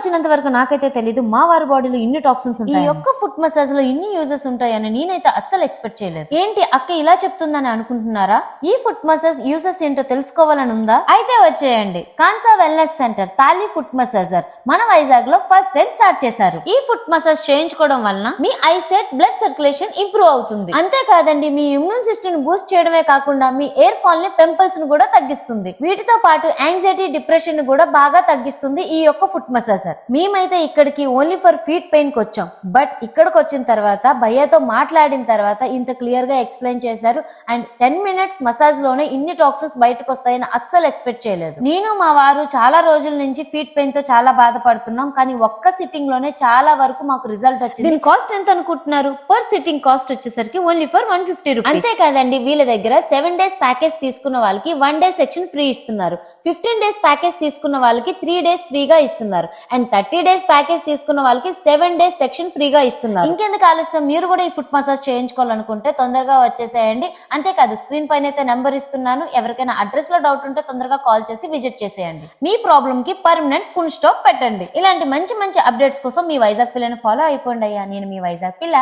వచ్చినంత వరకు నాకైతే తెలీదు మా వారి బాడీలో ఇన్ని టాక్సిన్స్ ఉంటాయి. ఈ యొక్క ఫుట్ మసాజ్ లో ఇన్ని యూజెస్ ఉంటాయని నేనైతే అస్సలు ఎక్స్పెక్ట్ చేయలేదు. ఏంటి అక్క ఇలా చెప్తుందని అనుకుంటున్నారా? ఈ ఫుట్ మసాజ్ యూజెస్ ఏంటో తెలుసుకోవాలని ఉందా? అయితే వచ్చేయండి. కాన్సా వెల్నెస్ సెంటర్ తాలి ఫుట్ మసాజర్ మన వైజాగ్ లో ఫస్ట్ టైం స్టార్ట్ చేశారు. ఈ ఫుట్ మసాజ్ చేయించుకోవడం వలన మీ ఐసెట్ బ్లడ్ సర్క్యులేషన్ ఇంప్రూవ్ అవుతుంది. అంతేకాదండి, మీ ఇమ్యూన్ సిస్టమ్ బూస్ట్ చేయడమే కాకుండా మీ ఎయిర్ ఫాల్ ని పింపుల్స్ ను కూడా తగ్గిస్తుంది. వీటితో పాటు యాంగ్జైటీ డిప్రెషన్ ను కూడా బాగా తగ్గిస్తుంది ఈ యొక్క ఫుట్ మసాజర్. మేమైతే ఇక్కడికి ఓన్లీ ఫర్ ఫీట్ పెయిన్ కి వచ్చాం. బట్ ఇక్కడికి వచ్చిన తర్వాత భయ్యతో మాట్లాడిన తర్వాత ఇంత క్లియర్ గా ఎక్స్ప్లెయిన్ చేశారు. అండ్ 10 minutes మసాజ్ లోనే ఇన్ని టాక్సిన్స్ బయటకు వస్తాయని అస్సలు ఎక్స్పెక్ట్ చేయలేదు. నేను మా వారు చాలా రోజుల నుంచి ఫీట్ పెయిన్ తో చాలా బాధపడుతున్నాం. కానీ ఒక్క సిట్టింగ్ లోనే చాలా వరకు మాకు రిజల్ట్ వచ్చింది. దీని కాస్ట్ ఎంత అనుకుంటున్నారు? పర్ సిట్టింగ్ కాస్ట్ వచ్చేసరికి ఓన్లీ ఫర్ 150 రూపీస్. అంతేకాదండి, వీళ్ళ దగ్గర 7 days ప్యాకేజ్ తీసుకున్న వాళ్ళకి 1 day సెక్షన్ ఫ్రీ ఇస్తున్నారు. 15 days ప్యాకేజ్ తీసుకున్న వాళ్ళకి 3 days ఫ్రీగా ఇస్తున్నారు. అండ్ 30 days ప్యాకేజ్ తీసుకున్న వాళ్ళకి 7 days సెక్షన్ ఫ్రీగా ఇస్తున్నారు. ఇంకెందుకు ఆలస్యం, మీరు కూడా ఈ ఫుట్ మసాజ్ చేయించుకోవాలనుకుంటే తొందరగా వచ్చేసేయండి. అంతేకాదు, స్క్రీన్ పైన అయితే నెంబర్ ఇస్తున్నాను. ఎవరికైనా అడ్రస్ లో డౌట్ ఉంటే తొందరగా కాల్ చేసి విజిట్ చేసేయండి. మీ ప్రాబ్లమ్ కి పర్మనెంట్ ఫుల్ స్టాప్ పెట్టండి. ఇలాంటి మంచి మంచి అప్డేట్స్ కోసం మీ వైజాగ్ పిల్లని ఫాలో అయిపోండి అయ్యా. నేను మీ వైజాగ్ పిల్ల.